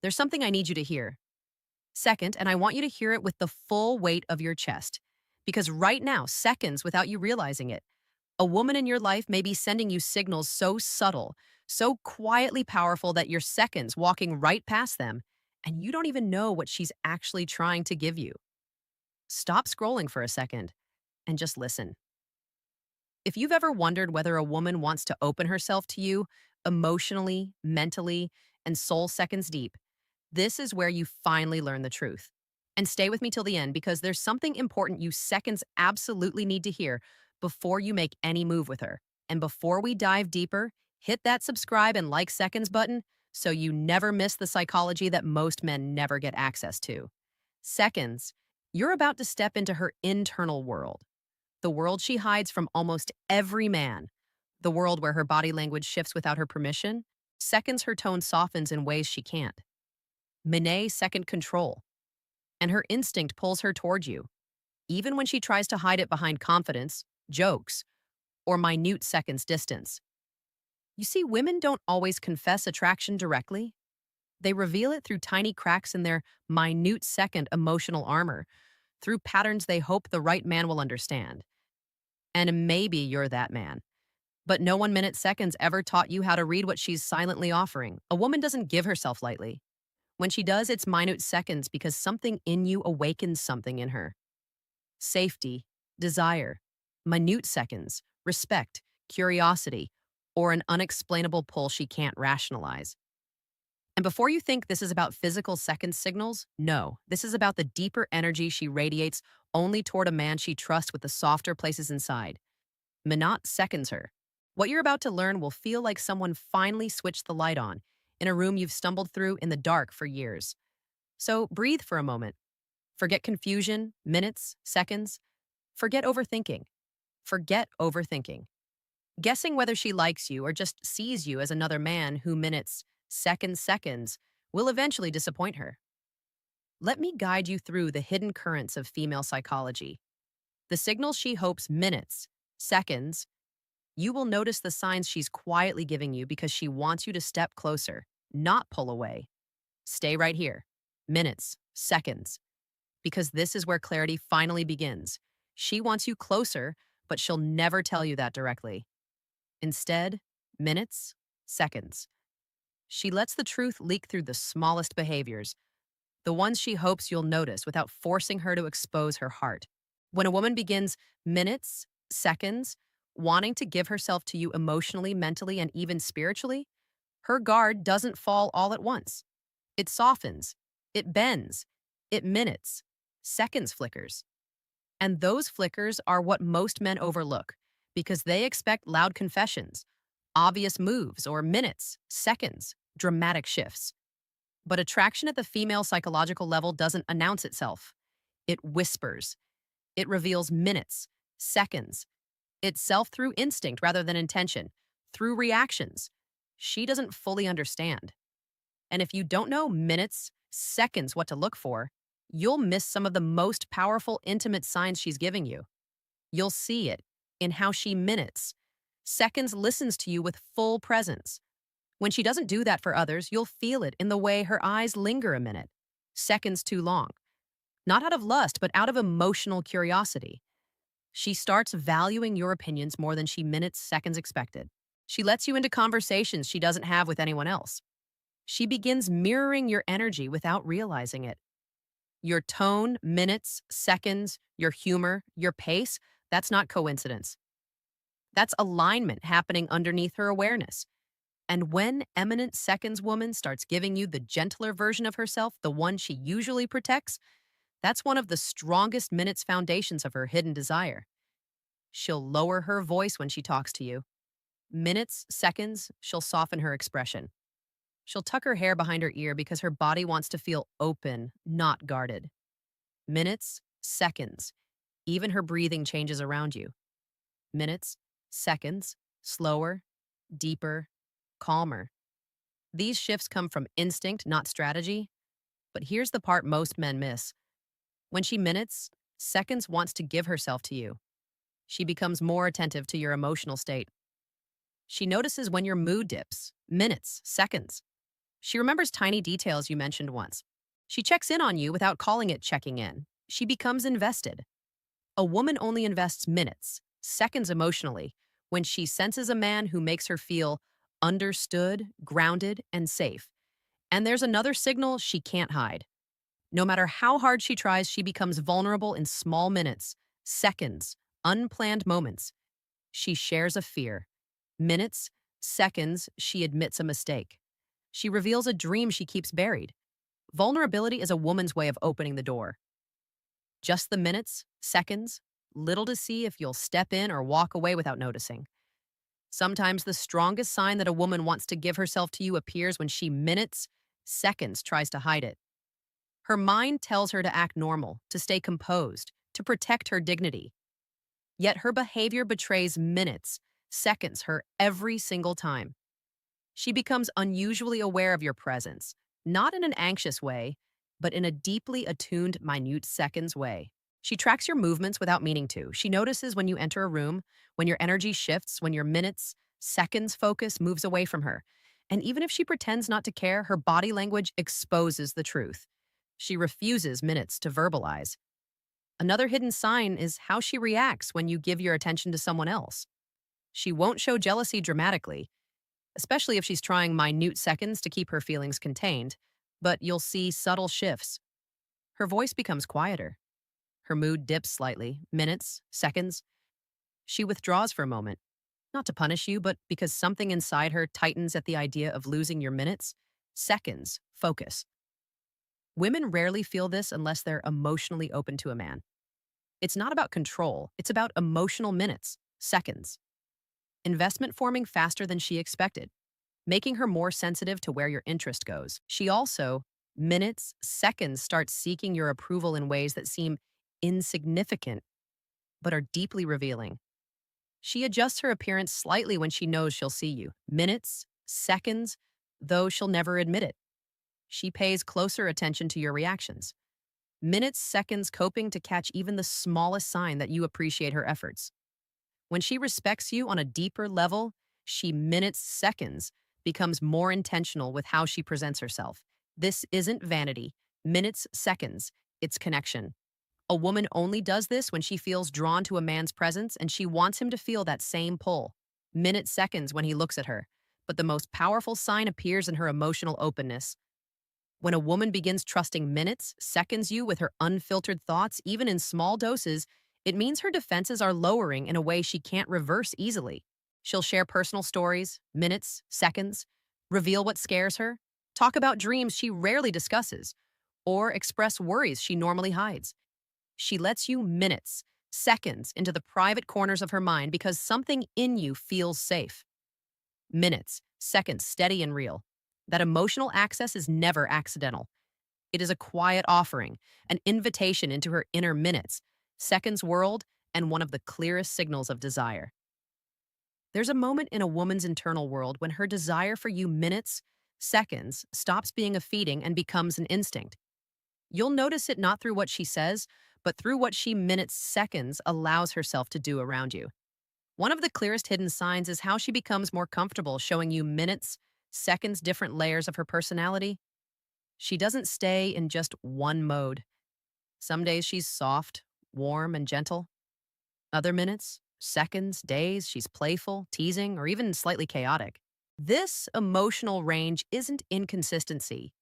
There's something I need you to hear. Second, and I want you to hear it with the full weight of your chest. Because right now, seconds without you realizing it, a woman in your life may be sending you signals so subtle, so quietly powerful that you're seconds walking right past them, and you don't even know what she's actually trying to give you. Stop scrolling for a second and just listen. If you've ever wondered whether a woman wants to open herself to you emotionally, mentally, and soul seconds deep, this is where you finally learn the truth. And stay with me till the end because there's something important you seconds absolutely need to hear before you make any move with her. And before we dive deeper, hit that subscribe and like seconds button so you never miss the psychology that most men never get access to. Seconds, you're about to step into her internal world, the world she hides from almost every man, the world where her body language shifts without her permission. Seconds, her tone softens in ways she can't. Minay second control, and her instinct pulls her toward you, even when she tries to hide it behind confidence, jokes, or minute seconds distance. You see, women don't always confess attraction directly. They reveal it through tiny cracks in their minute second emotional armor, through patterns they hope the right man will understand. And maybe you're that man. But no 1 minute seconds ever taught you how to read what she's silently offering. A woman doesn't give herself lightly. When she does, it's minute seconds because something in you awakens something in her. Safety, desire, minute seconds, respect, curiosity, or an unexplainable pull she can't rationalize. And before you think this is about physical second signals, no, this is about the deeper energy she radiates only toward a man she trusts with the softer places inside. Minot seconds her. What you're about to learn will feel like someone finally switched the light on in a room you've stumbled through in the dark for years. So breathe for a moment. Forget confusion, minutes, seconds. Forget overthinking. Forget overthinking. Guessing whether she likes you or just sees you as another man who minutes, seconds will eventually disappoint her. Let me guide you through the hidden currents of female psychology. The signals she hopes minutes, seconds, you will notice the signs she's quietly giving you because she wants you to step closer, not pull away. Stay right here. Minutes, seconds. Because this is where clarity finally begins. She wants you closer, but she'll never tell you that directly. Instead, minutes, seconds. She lets the truth leak through the smallest behaviors, the ones she hopes you'll notice without forcing her to expose her heart. When a woman begins minutes, seconds, wanting to give herself to you emotionally, mentally, and even spiritually, her guard doesn't fall all at once. It softens, it bends, it minutes, seconds flickers. And those flickers are what most men overlook because they expect loud confessions, obvious moves, or minutes, seconds, dramatic shifts. But attraction at the female psychological level doesn't announce itself. It whispers. It reveals minutes, seconds, itself through instinct rather than intention, through reactions. She doesn't fully understand. And if you don't know minutes, seconds what to look for, you'll miss some of the most powerful, intimate signs she's giving you. You'll see it in how she minutes, seconds listens to you with full presence. When she doesn't do that for others, you'll feel it in the way her eyes linger a minute, seconds too long. Not out of lust, but out of emotional curiosity. She starts valuing your opinions more than she minutes, seconds expected. She lets you into conversations she doesn't have with anyone else. She begins mirroring your energy without realizing it. Your tone, minutes, seconds, your humor, your pace, that's not coincidence. That's alignment happening underneath her awareness. And when eminent seconds woman starts giving you the gentler version of herself, the one she usually protects, that's one of the strongest minutes foundations of her hidden desire. She'll lower her voice when she talks to you. Minutes, seconds, she'll soften her expression. She'll tuck her hair behind her ear because her body wants to feel open, not guarded. Minutes, seconds, even her breathing changes around you. Minutes, seconds, slower, deeper, calmer. These shifts come from instinct, not strategy. But here's the part most men miss. When she minutes, seconds wants to give herself to you. She becomes more attentive to your emotional state. She notices when your mood dips, minutes, seconds. She remembers tiny details you mentioned once. She checks in on you without calling it checking in. She becomes invested. A woman only invests minutes, seconds emotionally, when she senses a man who makes her feel understood, grounded, and safe. And there's another signal she can't hide. No matter how hard she tries, she becomes vulnerable in small minutes, seconds, unplanned moments. She shares a fear. Minutes, seconds, she admits a mistake. She reveals a dream she keeps buried. Vulnerability is a woman's way of opening the door. Just the minutes, seconds, little to see if you'll step in or walk away without noticing. Sometimes the strongest sign that a woman wants to give herself to you appears when she minutes, seconds tries to hide it. Her mind tells her to act normal, to stay composed, to protect her dignity. Yet her behavior betrays minutes, seconds her every single time. She becomes unusually aware of your presence, not in an anxious way, but in a deeply attuned, minute seconds way. She tracks your movements without meaning to. She notices when you enter a room, when your energy shifts, when your minutes, seconds focus moves away from her. And even if she pretends not to care, her body language exposes the truth. She refuses minutes to verbalize. Another hidden sign is how she reacts when you give your attention to someone else. She won't show jealousy dramatically, especially if she's trying minute seconds to keep her feelings contained, but you'll see subtle shifts. Her voice becomes quieter. Her mood dips slightly, minutes, seconds. She withdraws for a moment, not to punish you, but because something inside her tightens at the idea of losing your minutes, seconds, focus. Women rarely feel this unless they're emotionally open to a man. It's not about control, it's about emotional minutes, seconds. Investment forming faster than she expected, making her more sensitive to where your interest goes. She also, minutes, seconds, starts seeking your approval in ways that seem insignificant but are deeply revealing. She adjusts her appearance slightly when she knows she'll see you. Minutes, seconds, though she'll never admit it. She pays closer attention to your reactions. Minutes, seconds, coping to catch even the smallest sign that you appreciate her efforts. When she respects you on a deeper level, she minutes, seconds, becomes more intentional with how she presents herself. This isn't vanity. Minutes, seconds, it's connection. A woman only does this when she feels drawn to a man's presence and she wants him to feel that same pull. Minutes, seconds when he looks at her. But the most powerful sign appears in her emotional openness. When a woman begins trusting minutes, seconds you with her unfiltered thoughts, even in small doses, it means her defenses are lowering in a way she can't reverse easily. She'll share personal stories, minutes, seconds, reveal what scares her, talk about dreams she rarely discusses, or express worries she normally hides. She lets you minutes, seconds into the private corners of her mind because something in you feels safe. Minutes, seconds, steady and real. That emotional access is never accidental. It is a quiet offering, an invitation into her inner minutes, seconds world, and one of the clearest signals of desire. There's a moment in a woman's internal world when her desire for you minutes, seconds, stops being a feeding and becomes an instinct. You'll notice it not through what she says, but through what she minutes, seconds allows herself to do around you. One of the clearest hidden signs is how she becomes more comfortable showing you minutes, seconds, different layers of her personality. She doesn't stay in just one mode. Some days she's soft, warm, and gentle. Other minutes, seconds, days, she's playful, teasing, or even slightly chaotic. This emotional range isn't inconsistency.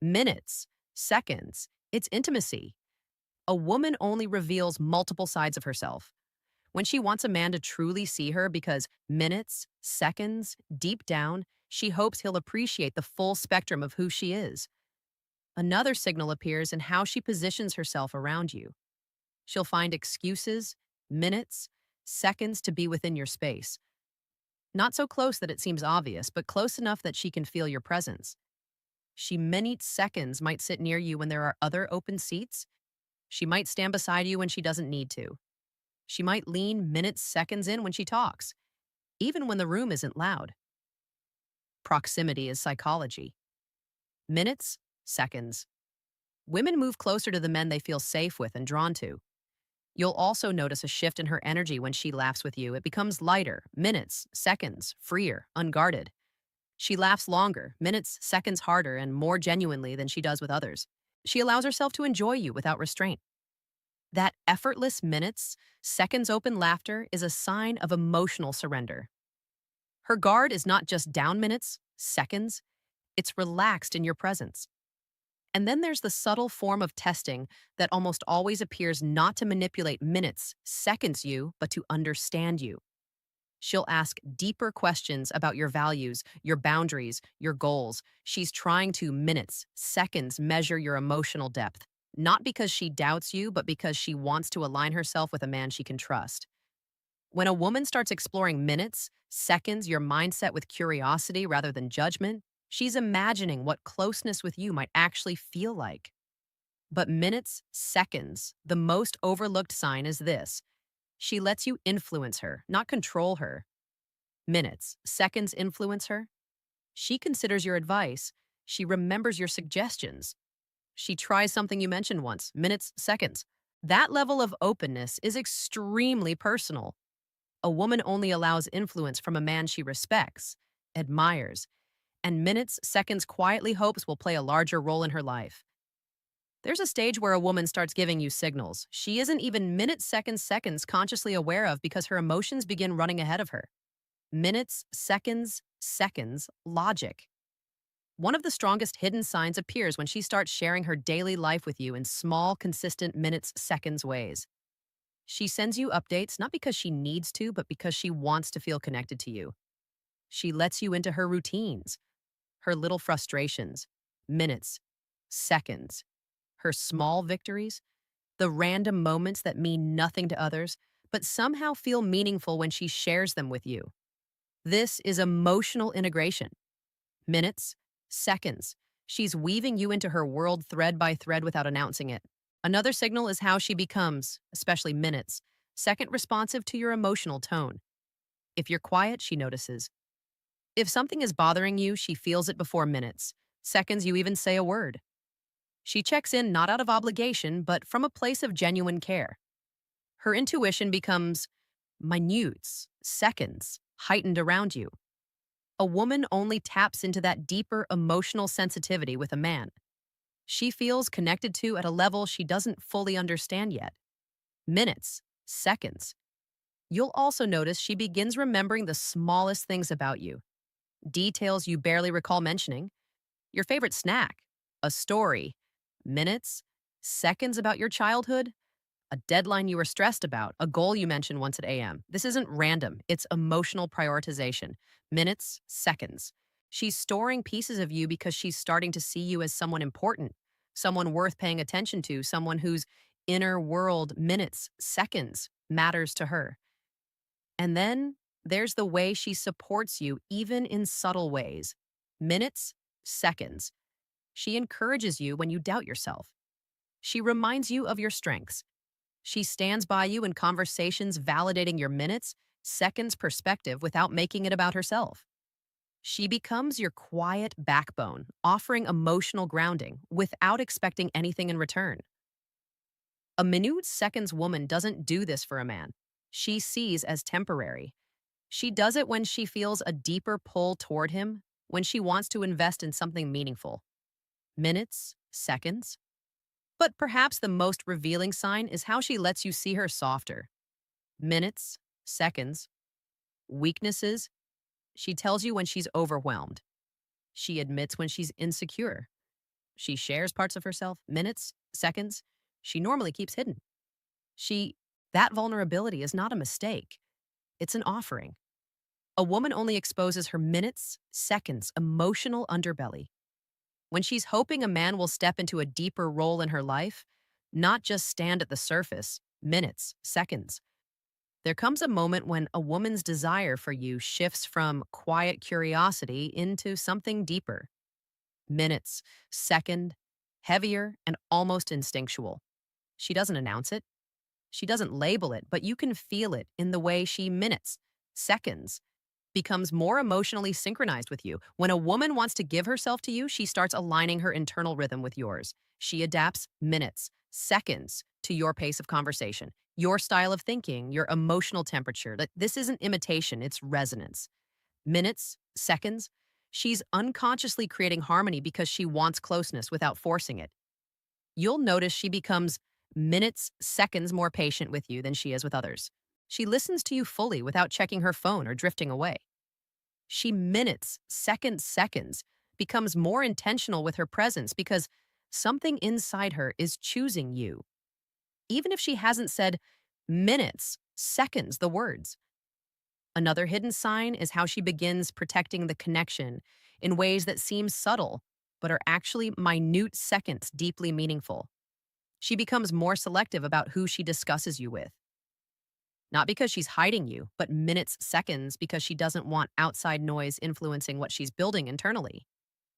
Minutes, seconds, it's intimacy. A woman only reveals multiple sides of herself. When she wants a man to truly see her because minutes, seconds, deep down, she hopes he'll appreciate the full spectrum of who she is. Another signal appears in how she positions herself around you. She'll find excuses, minutes, seconds to be within your space. Not so close that it seems obvious, but close enough that she can feel your presence. She minutes, seconds might sit near you when there are other open seats. She might stand beside you when she doesn't need to. She might lean minutes, seconds in when she talks, even when the room isn't loud. Proximity is psychology. Minutes, seconds. Women move closer to the men they feel safe with and drawn to. You'll also notice a shift in her energy when she laughs with you. It becomes lighter, minutes, seconds, freer, unguarded. She laughs longer, minutes, seconds harder, and more genuinely than she does with others. She allows herself to enjoy you without restraint. That effortless minutes, seconds open laughter is a sign of emotional surrender. Her guard is not just down minutes, seconds, it's relaxed in your presence. And then there's the subtle form of testing that almost always appears not to manipulate minutes, seconds you, but to understand you. She'll ask deeper questions about your values, your boundaries, your goals. She's trying to minutes, seconds measure your emotional depth, not because she doubts you, but because she wants to align herself with a man she can trust. When a woman starts exploring minutes, seconds, your mindset with curiosity rather than judgment, she's imagining what closeness with you might actually feel like. But minutes, seconds, the most overlooked sign is this: she lets you influence her, not control her. Minutes, seconds influence her. She considers your advice. She remembers your suggestions. She tries something you mentioned once. Minutes, seconds. That level of openness is extremely personal. A woman only allows influence from a man she respects, admires, and minutes, seconds quietly hopes will play a larger role in her life. There's a stage where a woman starts giving you signals she isn't even minutes, seconds, seconds consciously aware of because her emotions begin running ahead of her. Minutes, seconds, seconds, logic. One of the strongest hidden signs appears when she starts sharing her daily life with you in small, consistent minutes, seconds ways. She sends you updates not because she needs to, but because she wants to feel connected to you. She lets you into her routines, her little frustrations, minutes, seconds, her small victories, the random moments that mean nothing to others, but somehow feel meaningful when she shares them with you. This is emotional integration. Minutes, seconds. She's weaving you into her world thread by thread without announcing it. Another signal is how she becomes, especially minutes, second responsive to your emotional tone. If you're quiet, she notices. If something is bothering you, she feels it before minutes. Seconds, you even say a word. She checks in not out of obligation, but from a place of genuine care. Her intuition becomes minutes, seconds, heightened around you. A woman only taps into that deeper emotional sensitivity with a man. She feels connected to at a level she doesn't fully understand yet. Minutes, seconds. You'll also notice she begins remembering the smallest things about you, details you barely recall mentioning, your favorite snack, a story, minutes, seconds about your childhood, a deadline you were stressed about, a goal you mentioned once at AM. This isn't random, it's emotional prioritization. Minutes, seconds. She's storing pieces of you because she's starting to see you as someone important, someone worth paying attention to, someone whose inner world, minutes, seconds, matters to her. And then there's the way she supports you, even in subtle ways. Minutes, seconds. She encourages you when you doubt yourself. She reminds you of your strengths. She stands by you in conversations, validating your minutes, seconds perspective without making it about herself. She becomes your quiet backbone, offering emotional grounding without expecting anything in return. A minute seconds woman doesn't do this for a man. She sees as temporary. She does it when she feels a deeper pull toward him, when she wants to invest in something meaningful. Minutes, seconds. But perhaps the most revealing sign is how she lets you see her softer. Minutes, seconds. Weaknesses. She tells you when she's overwhelmed. She admits when she's insecure. She shares parts of herself. Minutes, seconds. She normally keeps hidden. She, that vulnerability is not a mistake. It's an offering. A woman only exposes her minutes, seconds, emotional underbelly. When she's hoping a man will step into a deeper role in her life, not just stand at the surface, minutes, seconds. There comes a moment when a woman's desire for you shifts from quiet curiosity into something deeper. Minutes, second, heavier, and almost instinctual. She doesn't announce it. She doesn't label it, but you can feel it in the way she minutes, seconds, becomes more emotionally synchronized with you. When a woman wants to give herself to you, she starts aligning her internal rhythm with yours. She adapts minutes, seconds to your pace of conversation, your style of thinking, your emotional temperature. That this isn't imitation, it's resonance. Minutes, seconds. She's unconsciously creating harmony because she wants closeness without forcing it. You'll notice she becomes minutes, seconds more patient with you than she is with others. She listens to you fully without checking her phone or drifting away. She minutes, seconds becomes more intentional with her presence because something inside her is choosing you, even if she hasn't said minutes, seconds, the words. Another hidden sign is how she begins protecting the connection in ways that seem subtle, but are actually minute seconds deeply meaningful. She becomes more selective about who she discusses you with. Not because she's hiding you, but minutes, seconds because she doesn't want outside noise influencing what she's building internally.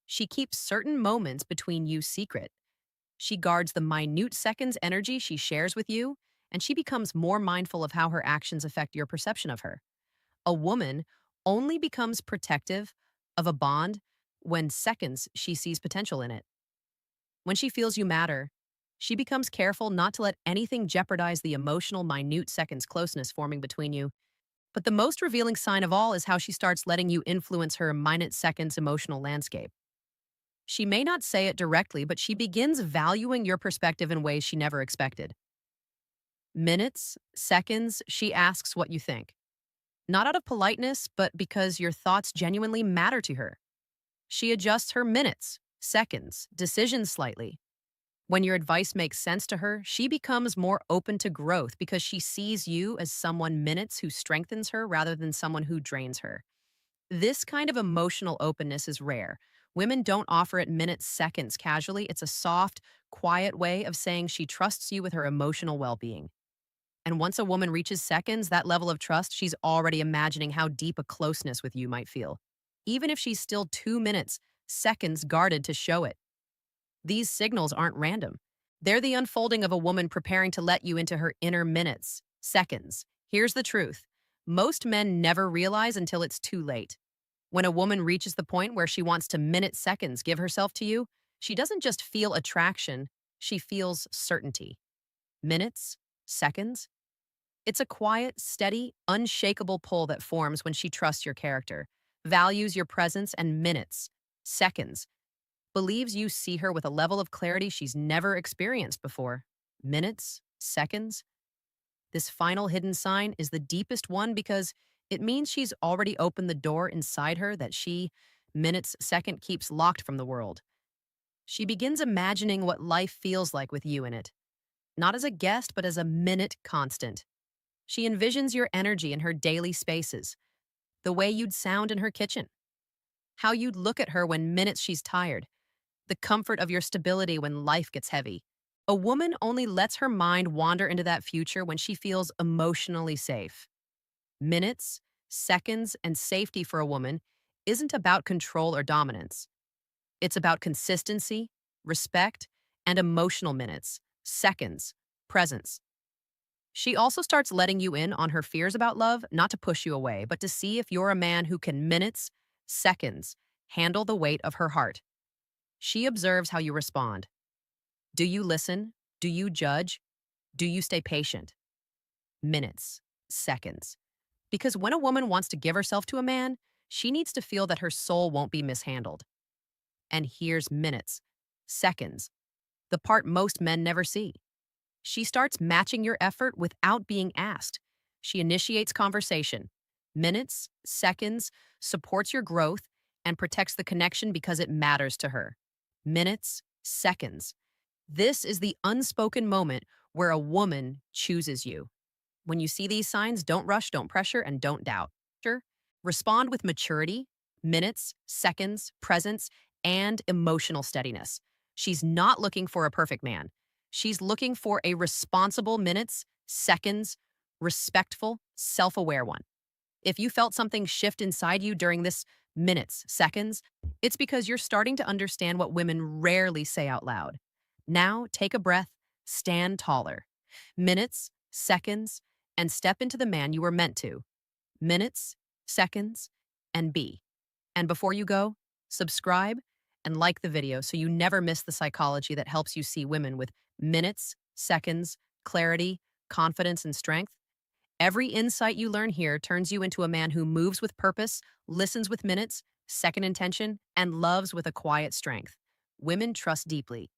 She keeps certain moments between you secret. She guards the minute seconds energy she shares with you, and she becomes more mindful of how her actions affect your perception of her. A woman only becomes protective of a bond when seconds she sees potential in it. When she feels you matter, she becomes careful not to let anything jeopardize the emotional minute seconds closeness forming between you. But the most revealing sign of all is how she starts letting you influence her minute seconds emotional landscape. She may not say it directly, but she begins valuing your perspective in ways she never expected. Minutes, seconds, she asks what you think. Not out of politeness, but because your thoughts genuinely matter to her. She adjusts her minutes, seconds, decisions slightly. When your advice makes sense to her, she becomes more open to growth because she sees you as someone minutes who strengthens her rather than someone who drains her. This kind of emotional openness is rare. Women don't offer it minutes, seconds casually. It's a soft, quiet way of saying she trusts you with her emotional well being. And once a woman reaches seconds, that level of trust, she's already imagining how deep a closeness with you might feel. Even if she's still 2 minutes, seconds guarded to show it. These signals aren't random. They're the unfolding of a woman preparing to let you into her inner minutes, seconds. Here's the truth. Most men never realize until it's too late. When a woman reaches the point where she wants to minute seconds give herself to you, she doesn't just feel attraction, she feels certainty. Minutes, seconds. It's a quiet, steady, unshakable pull that forms when she trusts your character, values your presence, and minutes, seconds, believes you see her with a level of clarity she's never experienced before. Minutes, seconds. This final hidden sign is the deepest one because it means she's already opened the door inside her that she, minutes, second, keeps locked from the world. She begins imagining what life feels like with you in it, not as a guest, but as a minute constant. She envisions your energy in her daily spaces, the way you'd sound in her kitchen, how you'd look at her when minutes she's tired, the comfort of your stability when life gets heavy. A woman only lets her mind wander into that future when she feels emotionally safe. Minutes, seconds, and safety for a woman isn't about control or dominance. It's about consistency, respect, and emotional minutes, seconds, presence. She also starts letting you in on her fears about love, not to push you away, but to see if you're a man who can minutes, seconds, handle the weight of her heart. She observes how you respond. Do you listen? Do you judge? Do you stay patient? Minutes, seconds. Because when a woman wants to give herself to a man, she needs to feel that her soul won't be mishandled. And here's minutes, seconds, the part most men never see. She starts matching your effort without being asked. She initiates conversation. Minutes, seconds, supports your growth, and protects the connection because it matters to her. Minutes, seconds. This is the unspoken moment where a woman chooses you. When you see these signs, don't rush, don't pressure, and don't doubt. Sure. Respond with maturity, minutes, seconds, presence, and emotional steadiness. She's not looking for a perfect man. She's looking for a responsible minutes, seconds, respectful, self aware one. If you felt something shift inside you during this minutes, seconds, it's because you're starting to understand what women rarely say out loud. Now, take a breath, stand taller. Minutes, seconds, and step into the man you were meant to. Minutes, seconds, and be. And before you go, subscribe and like the video so you never miss the psychology that helps you see women with minutes, seconds, clarity, confidence, and strength. Every insight you learn here turns you into a man who moves with purpose, listens with minutes, Second intention, and loves with a quiet strength. Women trust deeply,